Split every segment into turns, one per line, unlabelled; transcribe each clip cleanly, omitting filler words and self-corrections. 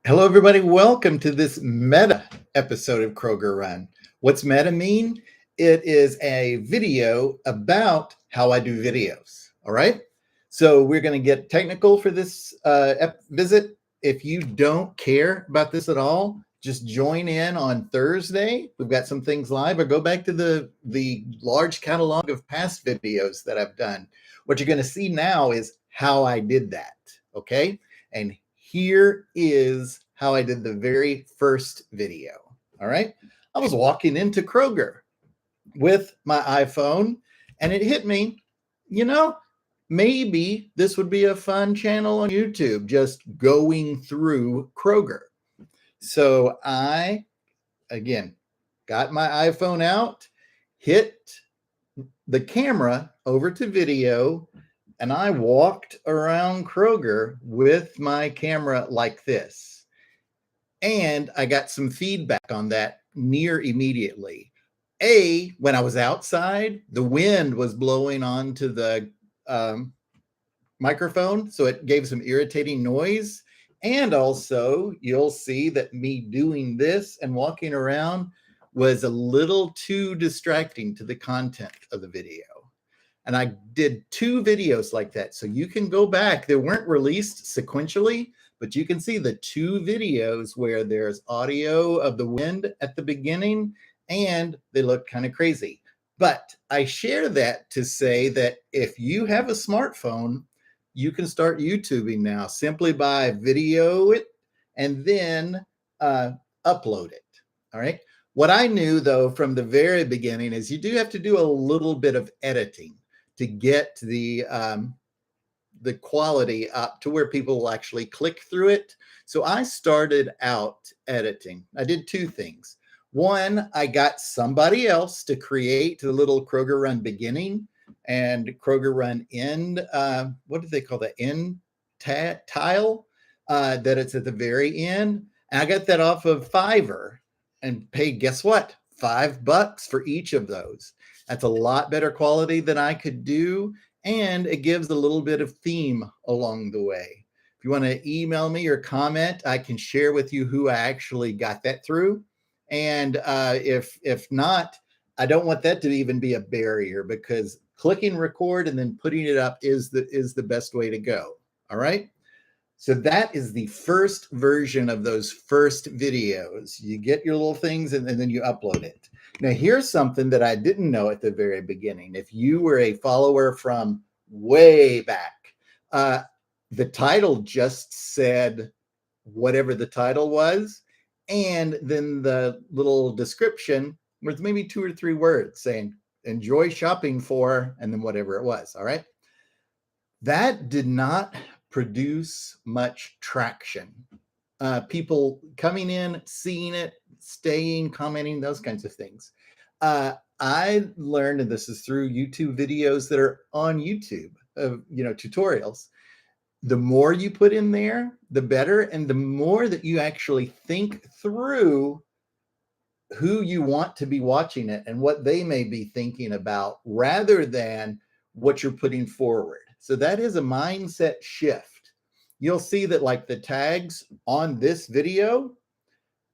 Hello, everybody. Welcome to this meta episode of Kroger Run. What's meta mean? It is a video about how I do videos. All right. So we're going to get technical for this visit. If you don't care about this at all, just join in on Thursday. We've got some things live, or go back to the large catalog of past videos that I've done. What you're going to see now is how I did that. Okay. And here is how I did the very first video. All right. I was walking into Kroger with my iPhone and it hit me, you know, maybe this would be a fun channel on YouTube, just going through Kroger. So I, again, got my iPhone out, hit the camera over to video, and I walked around Kroger with my camera like this. And I got some feedback on that near immediately. When I was outside, the wind was blowing onto the microphone, so it gave some irritating noise. And also, you'll see that me doing this and walking around was a little too distracting to the content of the video. And I did 2 videos like that. So you can go back. They weren't released sequentially, but you can see the 2 videos where there's audio of the wind at the beginning and they look kind of crazy. But I share that to say that if you have a smartphone, you can start YouTubing now simply by video it and then upload it. All right. What I knew, though, from the very beginning is you do have to do a little bit of editing to get the quality up to where people will actually click through it. So I started out editing. I did 2 things. One, I got somebody else to create the little Kroger Run beginning and Kroger Run end. What do they call that? End tile that it's at the very end. And I got that off of Fiverr and paid, guess what? $5 for each of those. That's a lot better quality than I could do. And it gives a little bit of theme along the way. If you want to email me or comment, I can share with you who I actually got that through. And if not, I don't want that to even be a barrier, because clicking record and then putting it up is the best way to go. All right. So that is the first version of those first videos. You get your little things and then you upload it. Now, here's something that I didn't know at the very beginning. If you were a follower from way back, the title just said whatever the title was. And then the little description was maybe 2 or 3 words saying, enjoy shopping for, and then whatever it was. All right. That did not produce much traction. People coming in, seeing it, staying, commenting, those kinds of things. I learned, and this is through YouTube videos that are on YouTube, tutorials. The more you put in there, the better, and the more that you actually think through who you want to be watching it and what they may be thinking about, rather than what you're putting forward. So that is a mindset shift. You'll see that, like, the tags on this video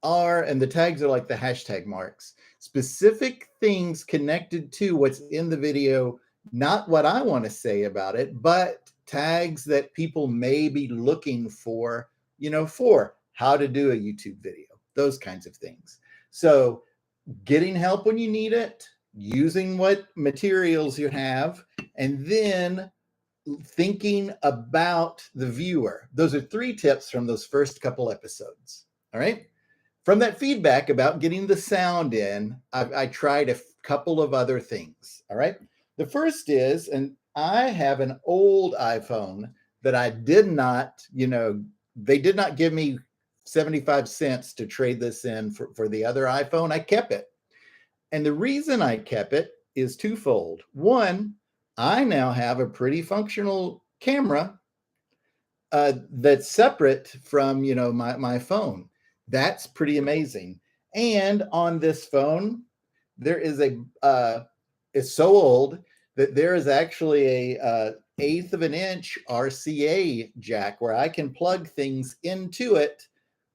and the tags are like the hashtag marks, specific things connected to what's in the video, not what I want to say about it, but tags that people may be looking for, for how to do a YouTube video, those kinds of things. So getting help when you need it, using what materials you have, and then thinking about the viewer. Those are 3 tips from those first couple episodes. All right. From that feedback about getting the sound in, I tried a couple of other things. All right. The first is, and I have an old iPhone that I did not, they did not give me 75 cents to trade this in for the other iPhone. I kept it. And the reason I kept it is twofold. One, I now have a pretty functional camera that's separate from, my phone. That's pretty amazing. And on this phone, there is it's so old that there is actually a 1/8 of an inch RCA jack where I can plug things into it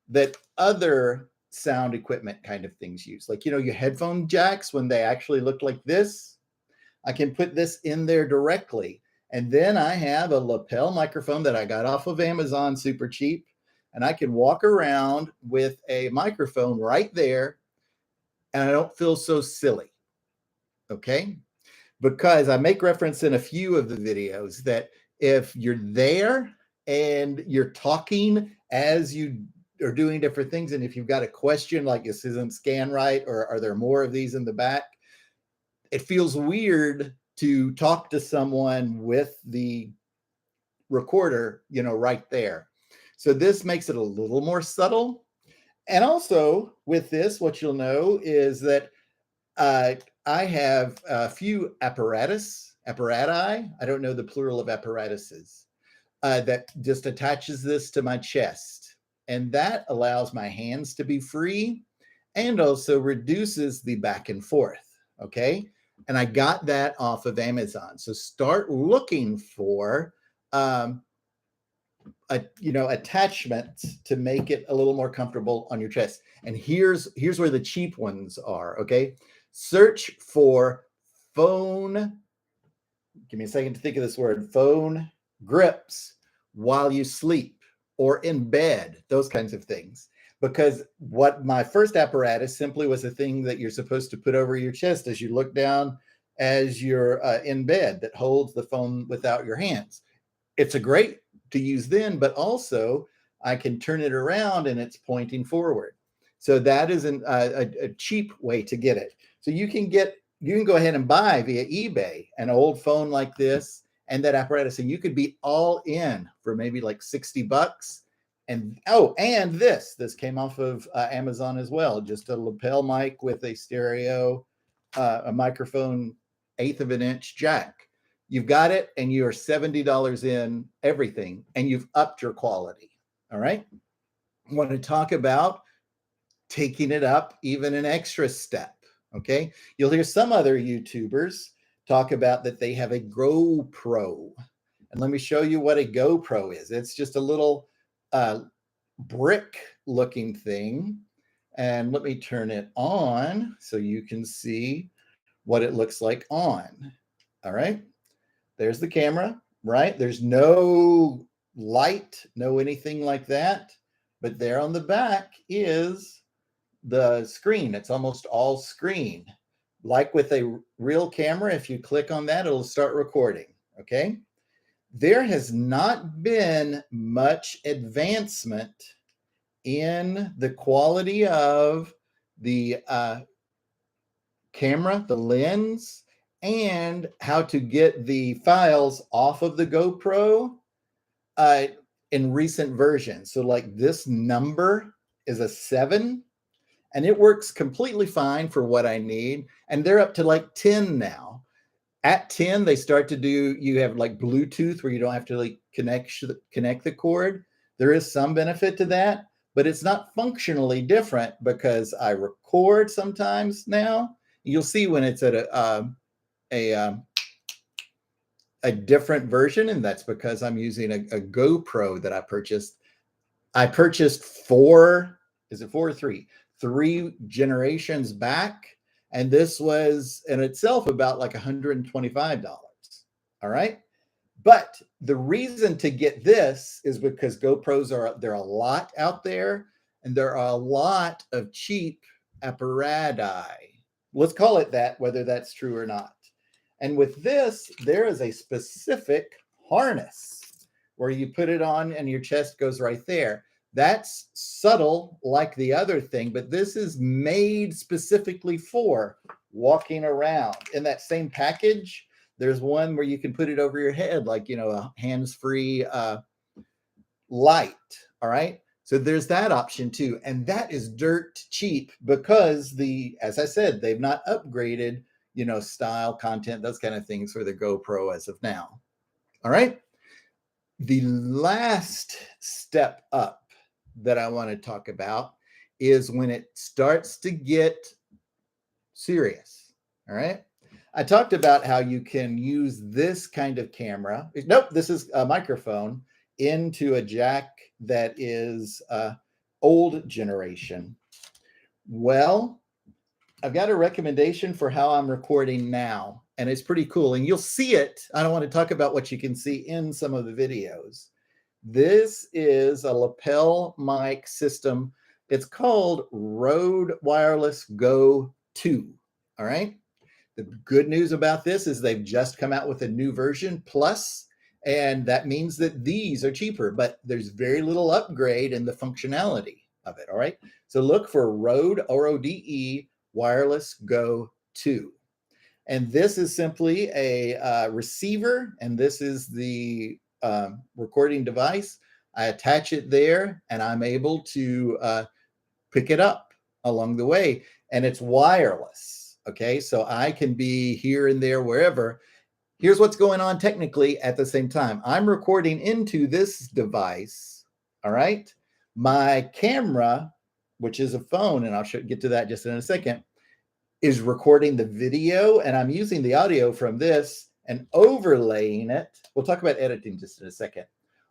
that other sound equipment kind of things use. Like, your headphone jacks, when they actually look like this, I can put this in there directly. And then I have a lapel microphone that I got off of Amazon super cheap. And I can walk around with a microphone right there and I don't feel so silly. Okay. Because I make reference in a few of the videos that if you're there and you're talking as you are doing different things, and if you've got a question like this isn't scan right, or are there more of these in the back, it feels weird to talk to someone with the recorder, right there. So this makes it a little more subtle. And also with this, what you'll know is that I have a few apparati. I don't know the plural of apparatuses. That just attaches this to my chest. And that allows my hands to be free and also reduces the back and forth. Okay. And I got that off of Amazon. So start looking for attachments to make it a little more comfortable on your chest. And here's where the cheap ones are. Okay. Search for phone. Give me a second to think of this word. Phone grips while you sleep or in bed, those kinds of things. Because what my first apparatus simply was a thing that you're supposed to put over your chest as you look down as you're in bed, that holds the phone without your hands. It's a great to use then, but also I can turn it around and it's pointing forward. So that is a cheap way to get it. So you can go ahead and buy via eBay an old phone like this and that apparatus, and you could be all in for maybe like $60. And this came off of Amazon as well. Just a lapel mic with a stereo, a microphone, 1/8 of an inch jack. You've got it, and you're $70 in everything, and you've upped your quality. All right. I want to talk about taking it up even an extra step. Okay. You'll hear some other YouTubers talk about that they have a GoPro. And let me show you what a GoPro is. It's just a little brick looking thing. And let me turn it on so you can see what it looks like on. All right. There's the camera, right? There's no light, no anything like that. But there on the back is the screen. It's almost all screen. Like with a real camera, if you click on that, it'll start recording. Okay. There has not been much advancement in the quality of the camera, the lens, and how to get the files off of the GoPro in recent versions. So like this number is a 7, and it works completely fine for what I need. And they're up to like 10 now. At 10, they start to do, you have like Bluetooth where you don't have to like connect the cord. There is some benefit to that, but it's not functionally different because I record sometimes now. You'll see when it's at a different version, and that's because I'm using a GoPro that I purchased. I purchased 4 or 3? 3 generations back. And this was in itself about like $125. All right. But the reason to get this is because GoPros there are a lot out there, and there are a lot of cheap apparati. Let's call it that, whether that's true or not. And with this, there is a specific harness where you put it on and your chest goes right there. That's subtle like the other thing, but this is made specifically for walking around. In that same package, there's one where you can put it over your head, like, a hands-free light. All right. So there's that option too. And that is dirt cheap because as I said, they've not upgraded, style, content, those kind of things for the GoPro as of now. All right. The last step up that I want to talk about is when it starts to get serious. All right. I talked about how you can use this kind of camera. Nope, this is a microphone into a jack that is old generation. Well, I've got a recommendation for how I'm recording now, and it's pretty cool. And you'll see it. I don't want to talk about what you can see in some of the videos. This is a lapel mic system. It's called Rode Wireless Go 2. All right. The good news about this is they've just come out with a new version plus, and that means that these are cheaper, but there's very little upgrade in the functionality of it. All right. So look for Rode, RODE Wireless Go 2. And this is simply a receiver, and this is the recording device. I attach it there, and I'm able to pick it up along the way, and it's wireless. Okay, so I can be here and there, wherever. Here's what's going on technically at the same time. I'm recording into this device. All right, my camera, which is a phone, and I'll get to that just in a second, is recording the video, and I'm using the audio from this and overlaying it. We'll talk about editing just in a second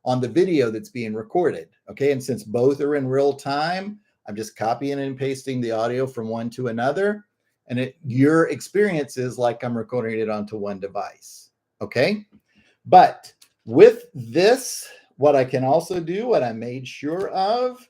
on the video that's being recorded. Okay, and since both are in real time, I'm just copying and pasting the audio from one to another, and your experience is like I'm recording it onto one device. Okay, but with this, what I can also do, what I made sure of,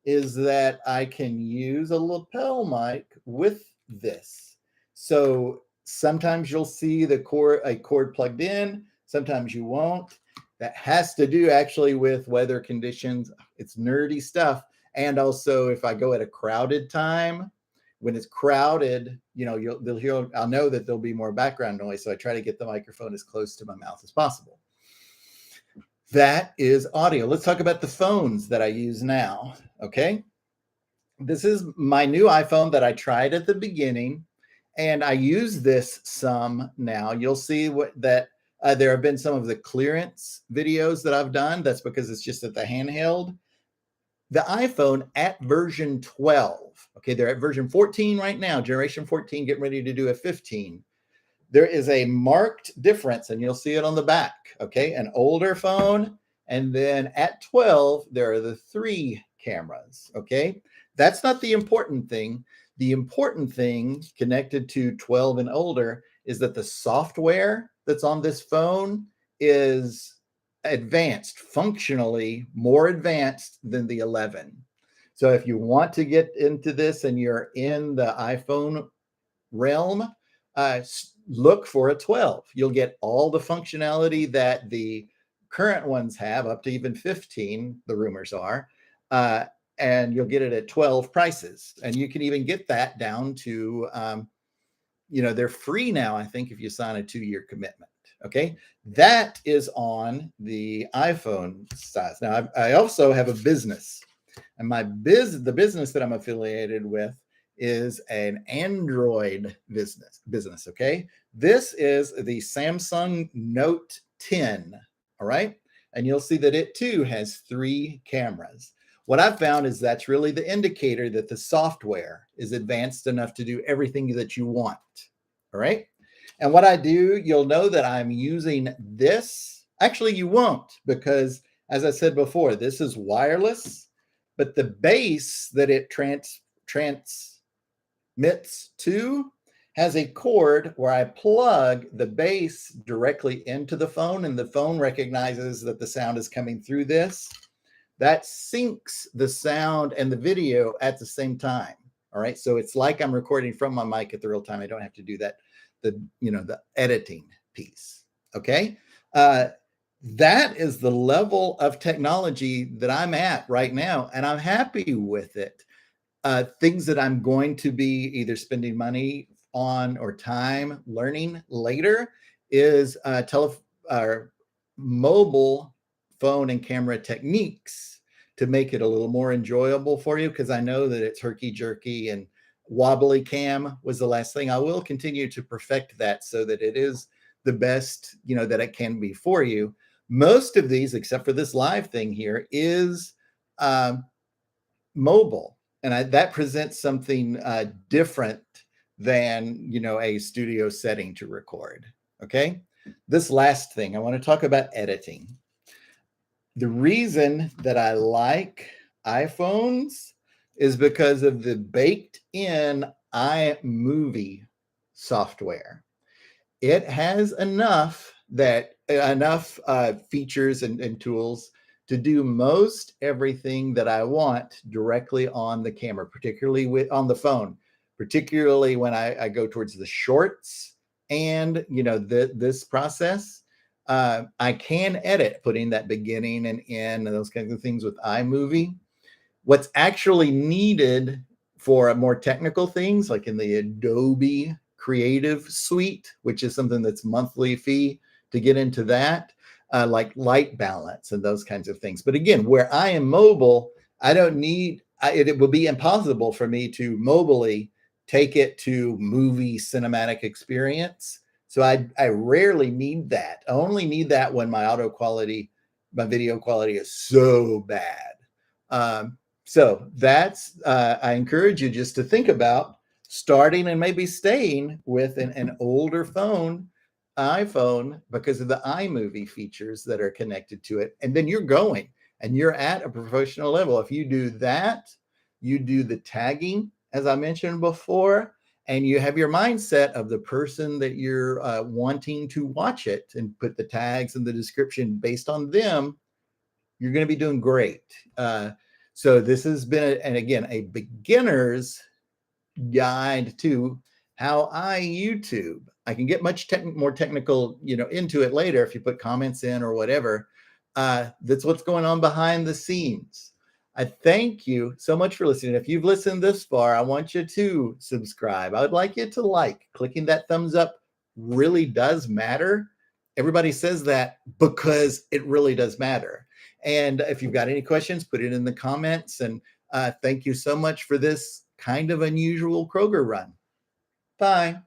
is that I can use a lapel mic with this. So sometimes you'll see a cord plugged in, sometimes you won't. That has to do actually with weather conditions. It's nerdy stuff. And also if I go at a crowded time, when it's crowded, I'll know that there'll be more background noise. So I try to get the microphone as close to my mouth as possible. That is audio. Let's talk about the phones that I use now. Okay. This is my new iPhone that I tried at the beginning, and I use this some now. You'll see there have been some of the clearance videos that I've done. That's because it's just at the handheld. The iPhone at version 12. Okay, they're at version 14 right now, generation 14, getting ready to do a 15. There is a marked difference, and you'll see it on the back. Okay, an older phone, and then at 12, there are the 3 cameras. Okay, that's not the important thing. The important thing connected to 12 and older is that the software that's on this phone is advanced, functionally more advanced than the 11. So if you want to get into this and you're in the iPhone realm, look for a 12. You'll get all the functionality that the current ones have, up to even 15, the rumors are, and you'll get it at 12 prices. And you can even get that down to, they're free now, I think, if you sign a 2-year commitment. Okay, that is on the iPhone size. Now, I also have a business, and the business that I'm affiliated with is an Android business. Okay, this is the Samsung Note 10. All right, and you'll see that it too has 3 cameras. What I've found is that's really the indicator that the software is advanced enough to do everything that you want. All right. And what I do, you'll know that I'm using this. Actually, you won't, because as I said before, this is wireless, but the base that it transmits to has a cord where I plug the base directly into the phone, and the phone recognizes that the sound is coming through this. That syncs the sound and the video at the same time. All right. So it's like I'm recording from my mic at the real time. I don't have to do that, the editing piece. Okay. That is the level of technology that I'm at right now, and I'm happy with it. Things that I'm going to be either spending money on or time learning later is mobile phone and camera techniques to make it a little more enjoyable for you, because I know that it's herky-jerky, and wobbly cam was the last thing. I will continue to perfect that so that it is the best, that it can be for you. Most of these, except for this live thing here, is mobile, and that presents something different than a studio setting to record. Okay, this last thing I want to talk about editing. The reason that I like iPhones is because of the baked in iMovie software. It has enough features and tools to do most everything that I want directly on the camera, particularly on the phone, particularly when I go towards the shorts and this process. I can edit, putting that beginning and end and those kinds of things with iMovie. What's actually needed for more technical things, like in the Adobe Creative Suite, which is something that's monthly fee to get into that, like light balance and those kinds of things. But again, where I am mobile, I don't need, it would be impossible for me to mobily take it to movie cinematic experience. So I rarely need that. I only need that when my video quality is so bad. So that's, I encourage you just to think about starting and maybe staying with an older iPhone, because of the iMovie features that are connected to it. And then you're going and you're at a professional level. If you do that, you do the tagging, as I mentioned before, and you have your mindset of the person that you're wanting to watch it and put the tags and the description based on them, you're going to be doing great. So this has been, and again, a beginner's guide to how I YouTube. I can get much more technical, into it later if you put comments in or whatever. That's what's going on behind the scenes. I thank you so much for listening. If you've listened this far, I want you to subscribe. I would like you to clicking that thumbs up really does matter. Everybody says that because it really does matter. And if you've got any questions, put it in the comments. And thank you so much for this kind of unusual Kroger run. Bye.